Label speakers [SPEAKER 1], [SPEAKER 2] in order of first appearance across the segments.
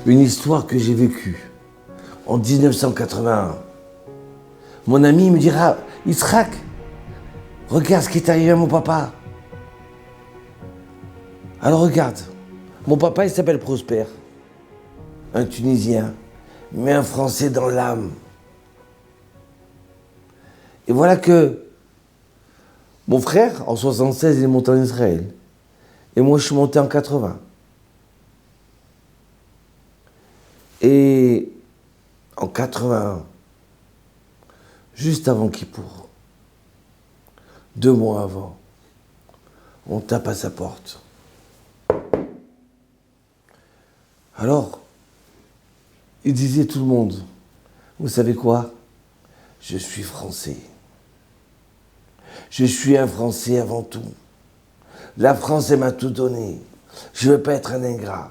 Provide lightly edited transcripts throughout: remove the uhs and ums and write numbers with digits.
[SPEAKER 1] une histoire que j'ai vécue en 1981. Mon ami me dira, Yitzhak, regarde ce qui est arrivé à mon papa. Alors regarde, mon papa il s'appelle Prosper, un Tunisien, mais un Français dans l'âme. Et voilà que mon frère, en 76, il est monté en Israël. Et moi, je suis monté en 80. Et en 81, juste avant Kippour, 2 mois avant, on tape à sa porte. Alors, il disait tout le monde, vous savez quoi? Je suis français. Je suis un Français avant tout. La France, elle m'a tout donné. Je ne veux pas être un ingrat.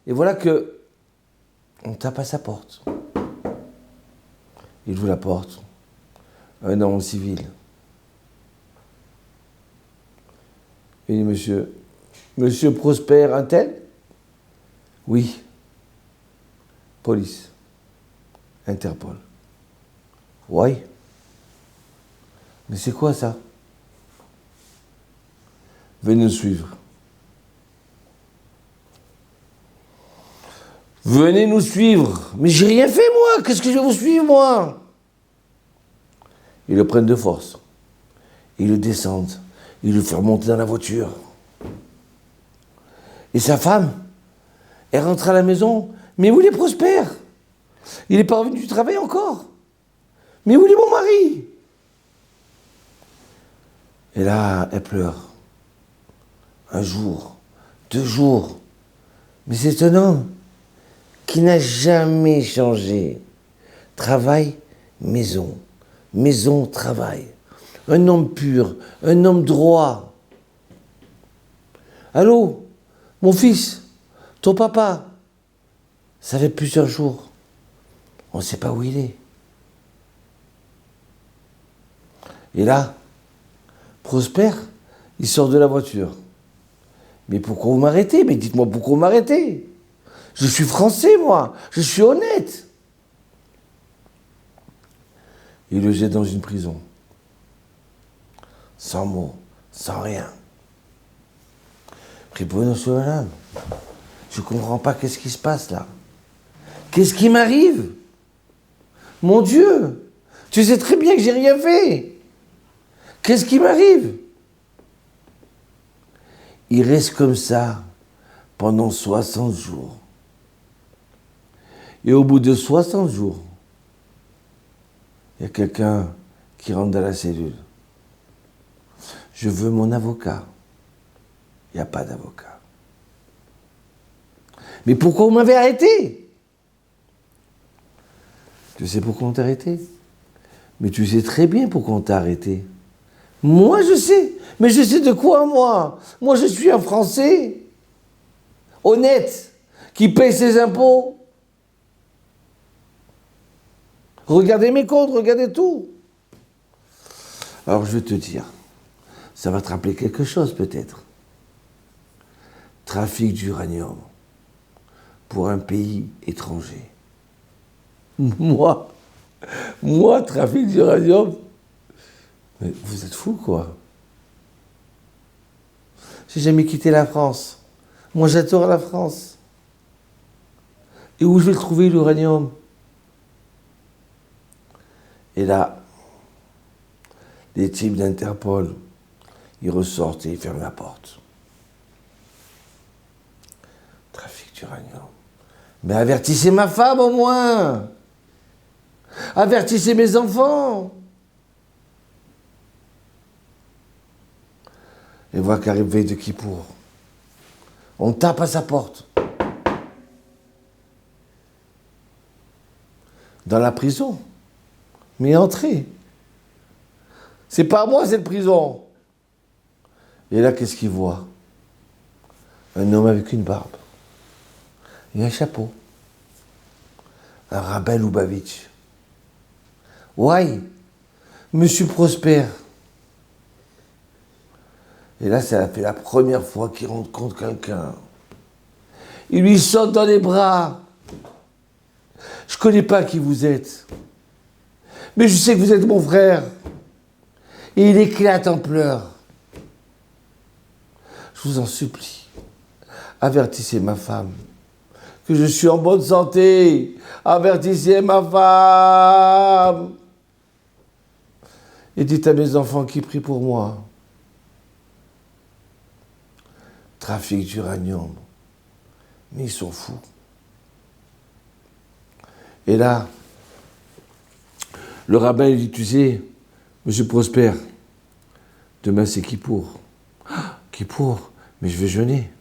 [SPEAKER 1] Et voilà que on tape à sa porte. Il ouvre la porte. Un homme civil. Il dit, Monsieur Prosper, un tel? Oui. Police. Interpol. Oui. Mais c'est quoi ça? Venez nous suivre. Venez nous suivre. Mais j'ai rien fait, moi. Qu'est-ce que je vais vous suivre, moi? Ils le prennent de force. Ils le descendent. Ils le font remonter dans la voiture. Et sa femme, elle rentre à la maison. Mais où il est Prosper? Il n'est pas revenu du travail encore. Mais où est mon mari? Et là, elle pleure. 1 jour, 2 jours. Mais c'est un homme qui n'a jamais changé. Travail, maison. Maison, travail. Un homme pur, un homme droit. Allô, mon fils, ton papa, ça fait plusieurs jours. On ne sait pas où il est. Et là, Prosper, il sort de la voiture. Mais pourquoi vous m'arrêtez? Mais dites-moi pourquoi vous m'arrêtez? Je suis français, moi. Je suis honnête. Il le jette dans une prison. Sans mots, sans rien. Ribono Sholem, je ne comprends pas qu'est-ce qui se passe là. Qu'est-ce qui m'arrive? Mon Dieu, tu sais très bien que j'ai rien fait. Qu'est-ce qui m'arrive? Il reste comme ça pendant 60 jours. Et au bout de 60 jours, il y a quelqu'un qui rentre dans la cellule. Je veux mon avocat. Il n'y a pas d'avocat. Mais pourquoi vous m'avez arrêté? Tu sais pourquoi on t'a arrêté? Mais tu sais très bien pourquoi on t'a arrêté. Moi, je sais. Mais je sais de quoi, moi? Moi, je suis un Français honnête, qui paye ses impôts. Regardez mes comptes, regardez tout. Alors, je vais te dire, ça va te rappeler quelque chose, peut-être. Trafic d'uranium pour un pays étranger. Moi, trafic d'uranium. Mais vous êtes fous, quoi. J'ai jamais quitté la France. Moi, j'adore la France. Et où je vais le trouver, l'uranium? Et là, les types d'Interpol, ils ressortent et ils ferment la porte. Trafic d'uranium. Mais avertissez ma femme, au moins. Avertissez mes enfants. Et voilà qu'arrive veille de Kippour. On tape à sa porte. Dans la prison. Mais entrez. C'est pas moi, c'est la prison. Et là, qu'est-ce qu'il voit? Un homme avec une barbe. Et un chapeau. Un rabbin Lubavitch. Ouais, Monsieur Prosper. Et là, ça a fait la première fois qu'il rencontre quelqu'un. Il lui saute dans les bras. Je ne connais pas qui vous êtes. Mais je sais que vous êtes mon frère. Et il éclate en pleurs. Je vous en supplie, avertissez ma femme que je suis en bonne santé. Avertissez ma femme. Et dites à mes enfants qui prient pour moi. Trafic d'uranium. Mais ils sont fous. Et là, le rabbin lui dit, tu sais, monsieur Prosper, demain c'est Kippour. Ah, Kippour, mais je vais jeûner.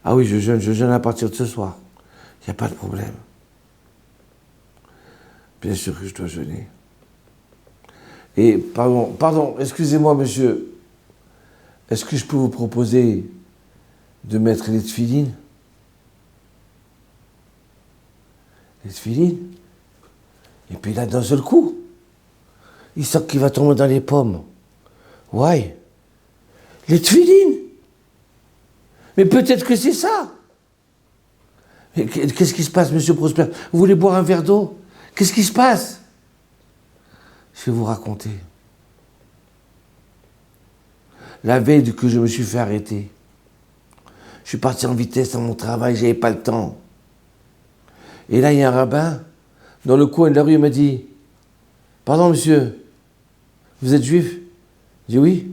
[SPEAKER 1] Ah oui, je jeûne à partir de ce soir. Il n'y a pas de problème. Bien sûr que je dois jeûner. Et pardon, excusez-moi monsieur, est-ce que je peux vous proposer de mettre les tefilines? Les tefilines? Et puis là, d'un seul coup, il sent qu'il va tomber dans les pommes. Ouais. Les tefilines? Mais peut-être que c'est ça. Mais qu'est-ce qui se passe, monsieur Prosper? Vous voulez boire un verre d'eau? Qu'est-ce qui se passe? Je vais vous raconter. La veille que je me suis fait arrêter, je suis parti en vitesse à mon travail, j'avais pas le temps. Et là, il y a un rabbin, dans le coin de la rue, il m'a dit, « Pardon, monsieur, vous êtes juif ?» Je dis « Oui,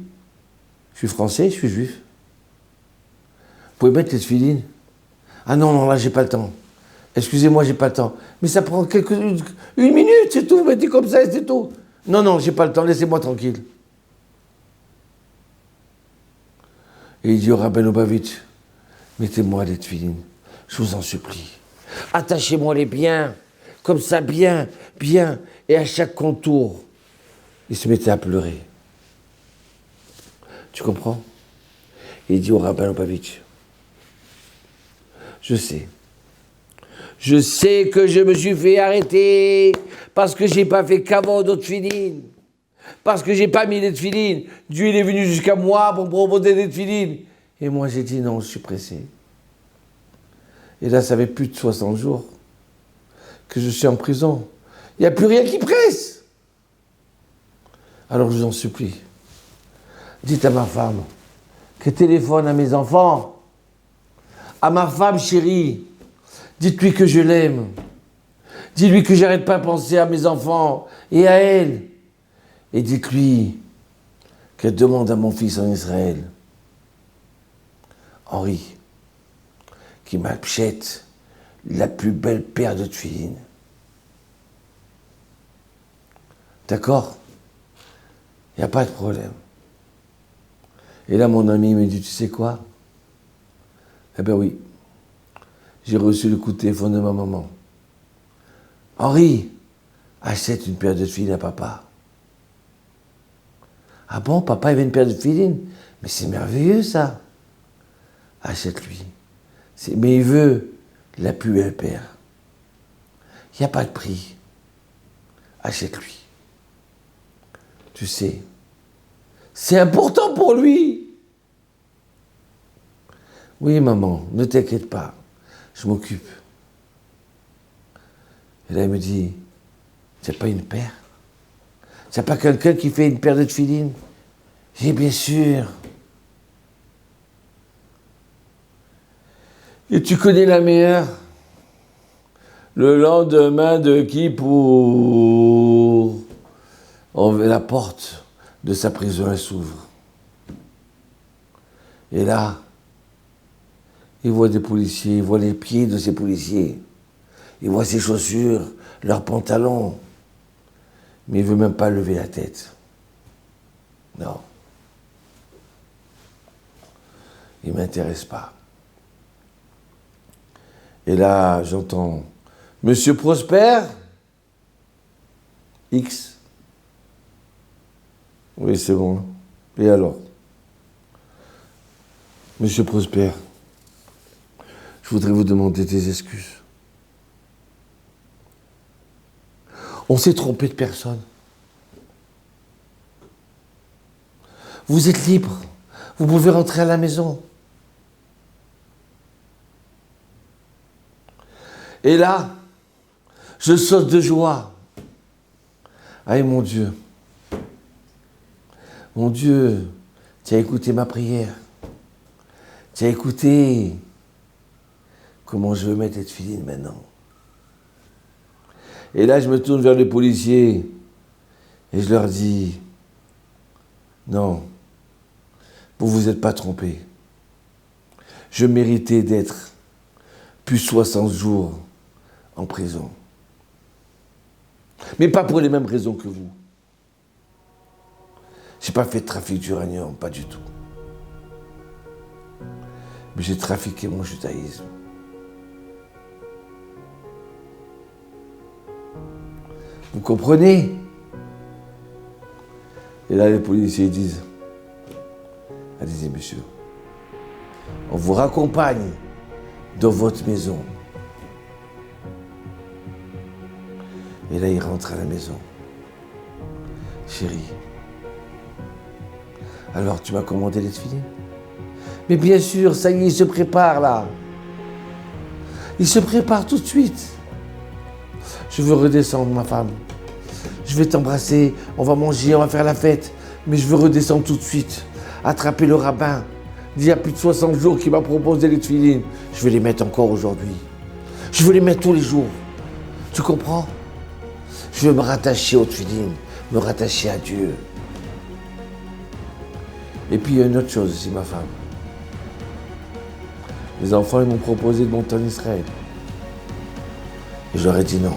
[SPEAKER 1] je suis français, je suis juif. Vous pouvez mettre les tefilines ?»« Ah non, là, j'ai pas le temps. Excusez-moi, j'ai pas le temps. Mais ça prend une minute, c'est tout, vous mettez comme ça et c'est tout. Non, j'ai pas le temps, laissez-moi tranquille. » Et il dit au rabbin Lubavitch, « Mettez-moi les tefilines, je vous en supplie. Attachez-moi-les bien, comme ça, bien, et à chaque contour. » Il se mettait à pleurer. Tu comprends? Et il dit au rabbin Lubavitch, « Je sais que je me suis fait arrêter parce que j'ai pas fait kavod aux tefilines. Parce que j'ai pas mis les tefilines. Dieu il est venu jusqu'à moi pour me proposer des tefilines. » Et moi j'ai dit non, je suis pressé. Et là, ça fait plus de 60 jours que je suis en prison. Il n'y a plus rien qui presse. Alors je vous en supplie, dites à ma femme qu'elle téléphone à mes enfants, à ma femme chérie, dites-lui que je l'aime. Dites-lui que j'arrête pas de penser à mes enfants et à elle. Et dites-lui qu'elle demande à mon fils en Israël, Henri, qui m'achète la plus belle paire de tefilines. D'accord? Il n'y a pas de problème. Et là, mon ami me dit, tu sais quoi? Eh ben oui, j'ai reçu le coup de téléphone de ma maman. Henri, achète une paire de tefilines à papa. Ah bon, papa, il veut une paire de tefilines? Mais c'est merveilleux, ça. Achète-lui. Mais il veut la plus belle paire. Il n'y a pas de prix. Achète-lui. Tu sais, c'est important pour lui. Oui, maman, ne t'inquiète pas, je m'occupe. Et là, il me dit, c'est pas une paire? C'est pas quelqu'un qui fait une paire de tefilines? J'ai dit, bien sûr. Et tu connais la meilleure? Le lendemain de Kippour, la porte de sa prison elle s'ouvre. Et là, il voit des policiers, il voit les pieds de ces policiers, il voit ses chaussures, leurs pantalons, mais il ne veut même pas lever la tête. Non. Il ne m'intéresse pas. Et là, j'entends « Monsieur Prosper ?» X. Oui, c'est bon. Et alors? Monsieur Prosper, je voudrais vous demander des excuses. On s'est trompé de personne. Vous êtes libre. Vous pouvez rentrer à la maison. Et là, je saute de joie. Aïe, mon Dieu, tu as écouté ma prière. Tu as écouté comment je veux mettre les tefilines maintenant. Et là, je me tourne vers les policiers et je leur dis, non, vous vous êtes pas trompés. Je méritais d'être plus 60 jours en prison. Mais pas pour les mêmes raisons que vous. J'ai pas fait de trafic d'uranium, pas du tout. Mais j'ai trafiqué mon judaïsme. Vous comprenez? Et là, les policiers disent, allez-y, monsieur, on vous raccompagne dans votre maison. Et là, il rentre à la maison. Chérie, alors tu m'as commandé les tefilines? Mais bien sûr, ça y est, il se prépare là. Il se prépare tout de suite. Je veux redescendre, ma femme. Je vais t'embrasser, on va manger, on va faire la fête. Mais je veux redescendre tout de suite. Attraper le rabbin d'il y a plus de 60 jours qui m'a proposé les tefilines. Je vais les mettre encore aujourd'hui. Je veux les mettre tous les jours. Tu comprends? Je veux me rattacher aux tefilines, me rattacher à Dieu. Et puis il y a une autre chose aussi, ma femme. Les enfants, ils m'ont proposé de monter en Israël. Et je leur ai dit non.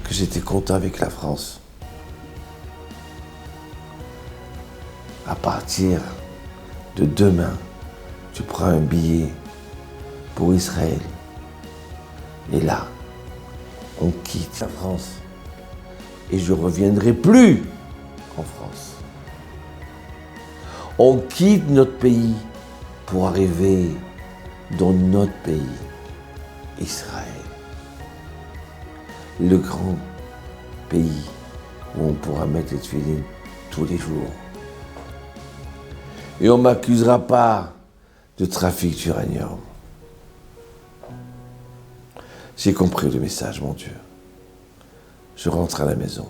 [SPEAKER 1] Que j'étais content avec la France. À partir de demain, tu prends un billet pour Israël. Et là, on quitte la France. Et je ne reviendrai plus en France. On quitte notre pays pour arriver dans notre pays, Israël. Le grand pays où on pourra mettre les tefilines tous les jours. Et on ne m'accusera pas de trafic d'uranium. J'ai compris le message, mon Dieu. Je rentre à la maison.